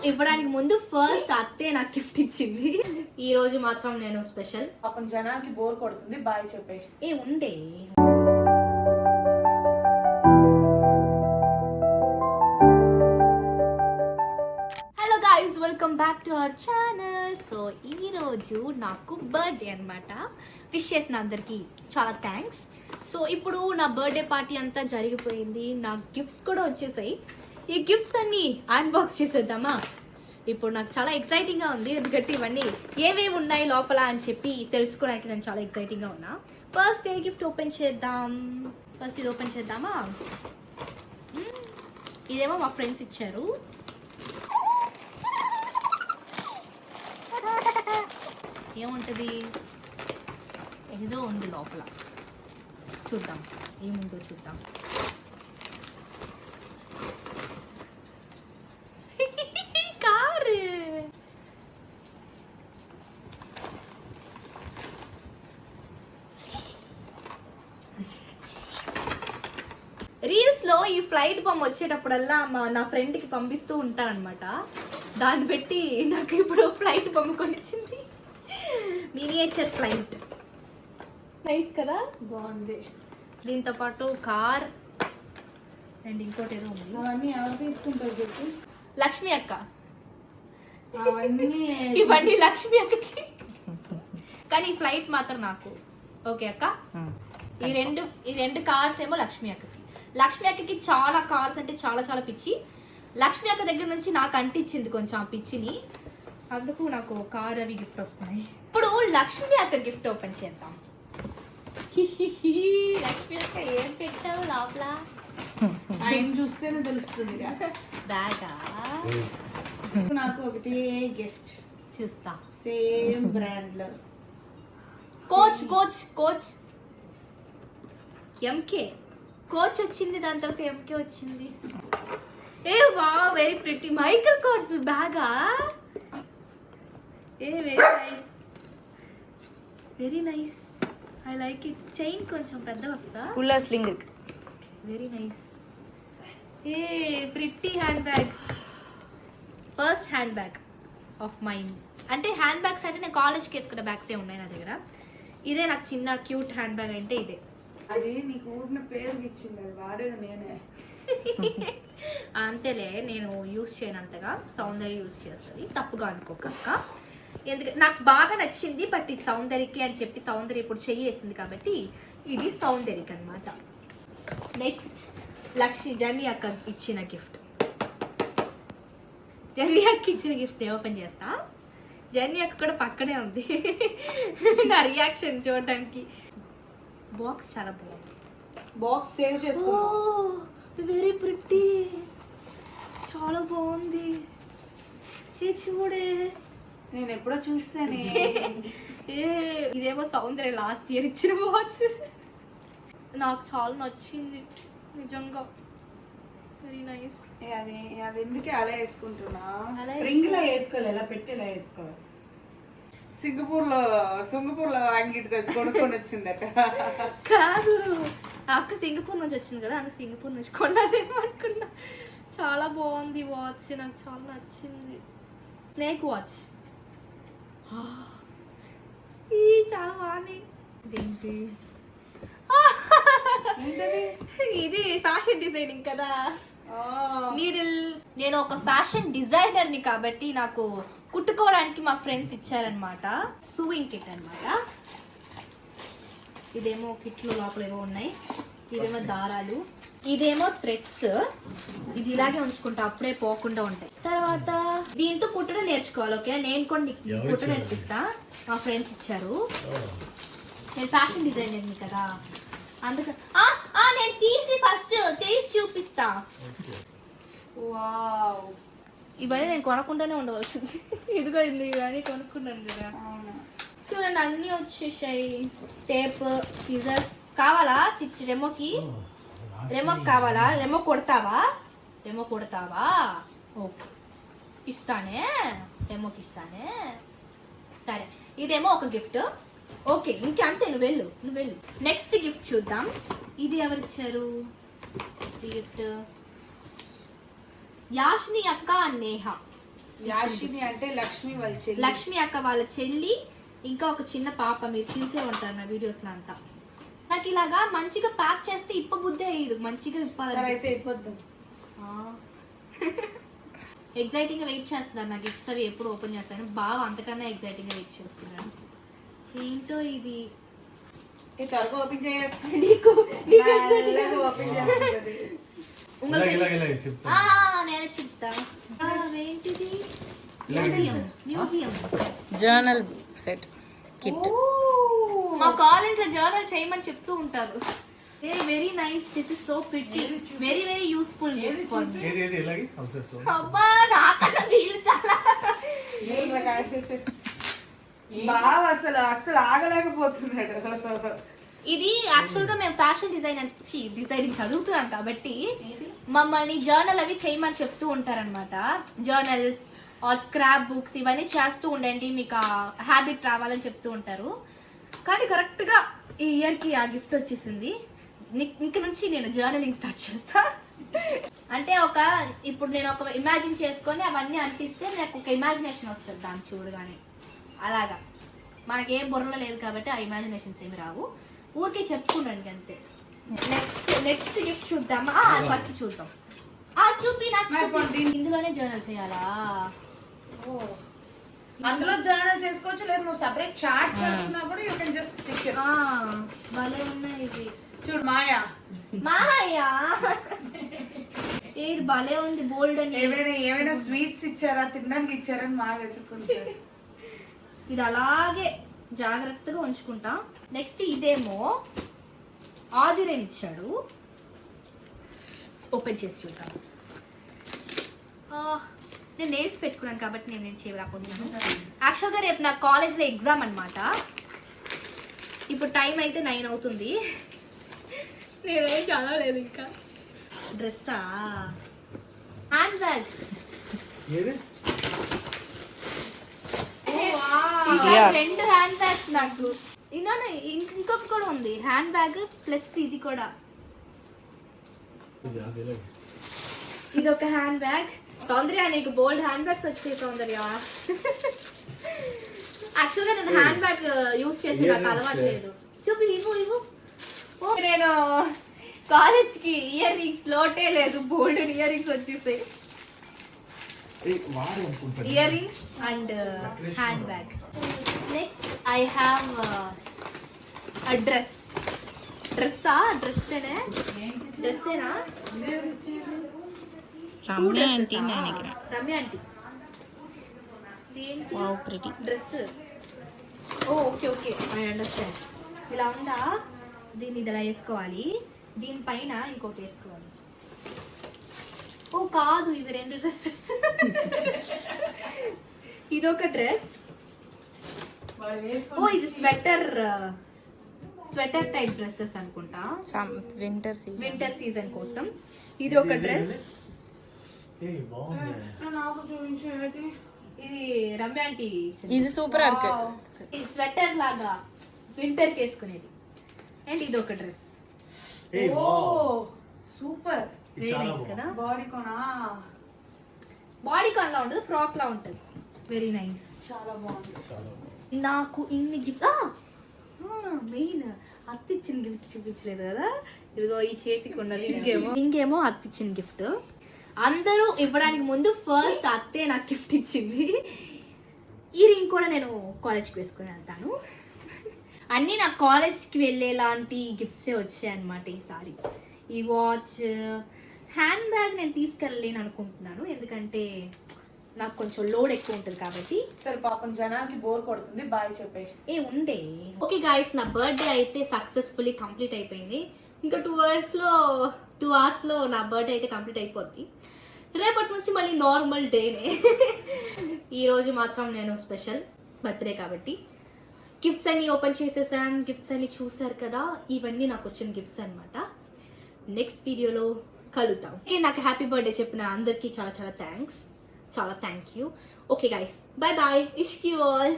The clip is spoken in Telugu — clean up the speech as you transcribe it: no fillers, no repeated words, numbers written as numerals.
ఇవ్వడానికి ముందు ఫస్ట్ అత్తే నాకు గిఫ్ట్ ఇచ్చింది. ఈ రోజు మాత్రం నేను స్పెషల్. పాపం జనానికి బోర్ కొడుతుంది. బాయ్ చెప్పే. ఏ ఉండే. Hello guys, welcome back to our channel. So ఈ రోజు నాకు బర్త్డే అన్నమాట. విష్ చేసిన అందరికి చాలా థ్యాంక్స్. సో ఇప్పుడు నా బర్త్డే పార్టీ అంతా జరిగిపోయింది. నా గిఫ్ట్స్ కూడా వచ్చేసాయి. ఈ గిఫ్ట్స్ అన్ని అన్బాక్స్ చేసేద్దామా? ఇప్పుడు నాకు చాలా ఎక్సైటింగ్గా ఉంది, ఎందుకంటే ఇవన్నీ ఏమేమి ఉన్నాయి లోపల అని చెప్పి తెలుసుకోవడానికి నేను చాలా ఎక్సైటింగ్గా ఉన్నా. ఫస్ట్ ఏ గిఫ్ట్ ఓపెన్ చేద్దాం? ఫస్ట్ ఇది ఓపెన్ చేద్దామా? ఇదేమో మా ఫ్రెండ్స్ ఇచ్చారు. ఏముంటుంది? ఏదో ఉంది లోపల, చూద్దాం ఏముందో చూద్దాం. కారు. రీల్స్ లో ఈ ఫ్లైట్ బొమ్మ వచ్చేటప్పుడల్లా నా ఫ్రెండ్ కి పంపిస్తూ ఉంటానన్నమాట. దాన్ని బట్టి నాకు ఇప్పుడు ఫ్లైట్ బొమ్మ కొనిచ్చింది. Miniature flight. నైస్ కదా, బాగుంది. దీంతో పాటు కార్ అండ్ ఇంకోటి ఏదో ఉంది. అవన్నీ ఎవరు తీసుకుంటారు చెప్పి? లక్ష్మి అక్క. అవన్నీ ఇవన్నీ లక్ష్మి అక్కకి, కానీ ఈ ఫ్లైట్ మాత్రం నాకు. ఓకే అక్క. ఈ రెండు కార్స్ ఏమో లక్ష్మి అక్కకి. లక్ష్మి అక్కకి చాలా కార్స్ అంటే చాలా చాలా పిచ్చి. లక్ష్మి అక్క దగ్గర నుంచి నాకు అంటించింది కొంచెం ఆ పిచ్చిని, అందుకు నాకు కార్ అవి గిఫ్ట్ వస్తున్నాయి. ఇప్పుడు లక్ష్మి అక్క గిఫ్ట్ ఓపెన్ చేద్దాం. లక్ష్మి అక్క ఏం పెట్టావు లోపల? ఆయన చూస్తేనే తెలుస్తుంది. బ్యాగా. నాకు ఒకటి గిఫ్ట్ చూస్తా. సేమ్ బ్రాండ్ లో Coach Coach Coach MK Coach వచ్చింది, దాని తర్వాత ఎంకే వచ్చింది. ఏ వా, వెరీ ప్రిటీ. మైకల్ కోర్స్ బ్యాగా. A very nice, very nice. I like it. Chain కొంచెం పెద్దగా వస్తా. Full sling. Very nice. A pretty hand bag. First hand bag of mind. అంటే హ్యాండ్ బ్యాగ్స్ అంటే నేను కాలేజ్కి వేసుకున్న బ్యాగ్సే ఉన్నాయి నా దగ్గర. ఇదే నాకు చిన్న క్యూట్ హ్యాండ్ బ్యాగ్ అంటే ఇదే. అది నీకు ఊరిన పేరు ఇచ్చింది, అది వాడేది నేనే. అంతేలే, నేను యూస్ చేయను అంతగా. సౌందర్య యూస్ చేస్తుంది, తప్పుగా అనుకోకక్క. ఎందుకంటే నాకు బాగా నచ్చింది, బట్ ఇది సౌందర్యకి అని చెప్పి సౌందర్య ఇప్పుడు చెయ్యేసింది కాబట్టి ఇది సౌందర్యకి అనమాట. నెక్స్ట్ జర్నీ అక్క ఇచ్చిన గిఫ్ట్. జర్నీ అక్క ఇచ్చిన గిఫ్ట్ ఓపెన్ చేస్తా. జర్నీ అక్క కూడా పక్కనే ఉంది నా రియాక్షన్ చూడడానికి. బాక్స్ చాలా బాగుంది. బాక్స్ సేవ్ చేసుకో. వెరీ ప్రిటీ, చాలా బాగుంది. ఏ చూడే, నేను ఎప్పుడో చూస్తానే. ఇదేమో సౌందర్య లాస్ట్ ఇయర్ ఇచ్చిన వాచ్. నాకు చాలా నచ్చింది నిజంగా. Very nice. అది అది ఎందుకే అలా వేసుకుంటున్నా? అలా రింగ్ లో వేసుకోవాలి, ఎలా పెట్టి ఇలా వేసుకోవాలి. సింగపూర్ లో అంగిటి తెచ్చి కొనుక్కొని వచ్చింది అక్కడ. కాదు, అక్క సింగపూర్ నుంచి వచ్చింది కదా, అందుకు సింగపూర్ నుంచి కొన్నానేమో అనుకున్నా. చాలా బాగుంది వాచ్, నాకు చాలా నచ్చింది. Snake watch. చాలా బాగుంది. ఇదేంటి? ఇది ఫ్యాషన్ డిజైనింగ్ కదా, నీడిల్. నేను ఒక ఫ్యాషన్ డిజైనర్ని కాబట్టి నాకు కుట్టుకోవడానికి మా ఫ్రెండ్స్ ఇచ్చారనమాట. సూయింగ్ కిట్ అనమాట. ఇదేమో కిట్లో లోపల ఏమో ఉన్నాయి. ఇవేమో దారాలు, ఇదేమో థ్రెడ్స్. ఇది ఇలాగే ఉంచుకుంటా, అప్పుడే పోకుండా ఉంటాయి. తర్వాత దీంతో కుట్టడం నేర్చుకోవాలి. ఓకే, నేను కూడా నీకు కుట్టడం నేర్పిస్తా. మా ఫ్రెండ్స్ ఇచ్చారు. నేను ఫ్యాషన్ డిజైనర్ని కదా, అందుకని నేను తీసి చూపిస్తా. వావ్, ఇవన్నీ నేను కొనకుండానే ఉండవలసింది. ఇదిగో ఇవన్నీ కొనుక్కున్నాను కదా. చూడండి అన్నీ వచ్చేసాయి. Tape, scissors. కావాలా రెమోకి? రెమోకి కావాలా? రెమో కొడతావా? ఓకే, ఇస్తానే. రెమోకి ఇస్తానే. సరే, ఇదేమో ఒక గిఫ్ట్. ఓకే, ఇంకంతే. నువ్వు వెళ్ళు. నెక్స్ట్ గిఫ్ట్ చూద్దాం. ఇది ఎవరిచ్చారు ఈ గిఫ్ట్? యాష్ని అక్క, నేహ. యాషిని అంటే లక్ష్మి వాళ్ళ చెల్లి. లక్ష్మి అక్క వాళ్ళ చెల్లి, ఇంకా ఒక చిన్న పాప. మీరు చూసే ఉంటారు నా వీడియోస్లో అంతా. నాకు ఇలాగా మంచిగా ప్యాక్ చేస్తే ఇప్ప బుద్ధే అయ్యేది, మంచిగా సరే ఇప్పాలి. అయితే ఇవ్వద్దు. ఎగ్జైటింగ్ గా వెయిట్ చేస్తున్నాను. నా గిఫ్ట్స్ అవి ఎప్పుడు ఓపెన్ చేస్తాను. బాగా అంతకన్నా ఎగ్జైటింగ్ గా వెయిట్ చేస్తున్నాను. ఏంటో ఇది ఈ త్వరగా ఓపెన్ చేసి నీకు ఓపెన్ చేస్తుంది. నేను చెప్తా. ఏంటిది? Museum journal set kit. మా కాలేజ్ లో జర్నల్ చేయమని చెప్తూ ఉంటారు. Very nice, this is so pretty, very very useful. అబ్బా నాకన్నా వీళ్ళు చాలా బాగా అసలు ఆగలేకపోతున్నాడు. ఇది యాక్చువల్ గా మేము ఫ్యాషన్ డిజైనింగ్ చదువుతున్నాం కాబట్టి మమ్మల్ని జర్నల్ అవి చేయమని చెప్తూ ఉంటారనమాట. జర్నల్స్ ఆర్ స్క్రాప్ బుక్స్ ఇవన్నీ చేస్తూ ఉండండి, మీకు ఆ హ్యాబిట్ రావాలని చెప్తూ ఉంటారు. కానీ కరెక్ట్గా ఈ ఇయర్కి ఆ గిఫ్ట్ వచ్చేసింది. ఇంక నుంచి నేను జర్నలింగ్ స్టార్ట్ చేస్తా. అంటే ఇప్పుడు నేను ఒక ఇమాజిన్ చేసుకొని అవన్నీ అంటిస్తే నాకు ఒక ఇమాజినేషన్ వస్తుంది దాన్ని చూడగానే. అలాగా మనకేం బుర్రలో లేదు కాబట్టి ఆ ఇమాజినేషన్స్ ఏమి రావు, ఊరికే చెప్పుకుండండి అంతే. నెక్స్ట్ గిఫ్ట్ చూద్దామా? ఫస్ట్ చూద్దాం. చూపి నాకు. ఇందులోనే జర్నల్ చేయాలా? అందులో జర్నల్ చేసుకోవచ్చు, లేదు నువ్వు సెపరేట్ చార్ట్ చేస్తున్నప్పుడు you can just stick it. భలే ఉన్నాయి ఇది. చూడు మాయా, మాయా ఏది భలే ఉంది, బోల్డ్ అని. ఏమైనా స్వీట్స్ ఇచ్చారా, తినడానికి ఇచ్చారని మాయ వెతుక్కుంటారు. ఇది అలాగే జాగ్రత్తగా ఉంచుకుంటా. నెక్స్ట్ ఇదేమో ఆదిరేన్ ఇచ్చాడు. ఓపెన్ చేసి చూద్దాం. నేను నెయిల్స్ పెట్టుకున్నాను కాబట్టి నేను చేయలేకపోతున్నాను. యాక్చువల్గా రేపు నా కాలేజ్లో ఎగ్జామ్ అనమాట. ఇప్పుడు టైం అయితే 9 అవుతుంది. నేనేం చదవలేదు ఇంకా. డ్రెస్సా? Hand bag. రెండు హ్యాండ్ బ్యాగ్స్ నాకు. ఇంకొక కూడా ఉంది, హ్యాండ్ బ్యాగ్ ప్లస్ ఇది కూడా. ఇది ఒక హ్యాండ్ బ్యాగ్. సౌందర్య నీకు బోల్డ్ హ్యాండ్ బ్యాగ్స్ వచ్చాయి సౌందర్య. యాక్చువల్గా నేను హ్యాండ్ బ్యాగ్ యూజ్ చేసి నాకు అలవాటు లేదు. చూపి ఇవ్వు. నేను కాలేజ్కి ఇయర్ రింగ్స్ లోటే లేదు, బోల్డ్ ఇయర్ రింగ్స్ వచ్చేసాయి. Ear rings and hand bag. Next I have dress. డ్రెస్సా? డ్రెస్సేనా? రమ్య ఆంటీ నాయనకి. Ramya aunty wow pretty dress. Okay I understand. ఇలా ఉందా? దీన్ని ఇలా వేసుకోవాలి, దీనిపైన ఇంకోటి వేసుకోవాలి. కాదు, ఇవి రెండు డ్రెస్సెస్. ఇదొక డ్రెస్. ఇది స్వెటర్ టైప్ డ్రెస్సెస్ అనుకుంటా, వింటర్ సీజన్ కోసం. ఇది ఒక డ్రెస్. ఇది రమ్య ఆంటీ. ఇది సూపర్ ఆర్క్. ఇది స్వెటర్ లాగా వింటర్ కి వేసుకునేది. అండ్ ఇది ఒక డ్రెస్. సూపర్ కదా. బాడీ కాన్ లా ఉంటుంది, ఫ్రాక్ లా ఉంటుంది. వెరీ నైస్, చాలా బాగుంది. నాకు ఇన్ని గిఫ్ట్స్. మెయిన్ అత్త ఇచ్చిన గిఫ్ట్ చూపించలేదు కదా. ఇదిగో ఈ చేతికి ఉన్నది ఇంకేమో అత్త ఇచ్చిన గిఫ్ట్. అందరూ ఇవ్వడానికి ముందు ఫస్ట్ అత్తే నాకు గిఫ్ట్ ఇచ్చింది. ఈ రింగ్ కూడా నేను కాలేజ్కి వేసుకుని వెళ్తాను. అన్నీ నా కాలేజ్కి వెళ్ళేలాంటి గిఫ్ట్సే వచ్చాయి అన్నమాట ఈసారి. ఈ వాచ్, హ్యాండ్ బ్యాగ్ నేను తీసుకెళ్ళలేను అనుకుంటున్నాను, ఎందుకంటే నాకు కొంచెం లోడ్ ఎక్కువ ఉంటుంది కాబట్టి. సరే పాపం జనానికి బోర్ కొడుతుంది, బాయ్ చెప్పే. ఉండే. ఓకే గాయస్, నా బర్త్డే అయితే సక్సెస్ఫుల్లీ కంప్లీట్ అయిపోయింది. ఇంకా 2 అవర్స్లో నా బర్త్డే అయితే కంప్లీట్ అయిపోద్ది. రేపటి నుంచి మళ్ళీ నార్మల్ డేనే. ఈరోజు మాత్రం నేను స్పెషల్ బర్త్డే కాబట్టి గిఫ్ట్స్ అన్ని ఓపెన్ చేసేసాను. గిఫ్ట్స్ అన్ని చూసారు కదా, ఇవన్నీ నాకు వచ్చిన గిఫ్ట్స్ అనమాట. నెక్స్ట్ వీడియోలో కలుద్దాం. ఓకే, నాకు హ్యాపీ బర్త్డే చెప్పిన అందరికీ చాలా thanks. Thank you. Okay guys, bye. ఇష్క్ యూ ఆల్.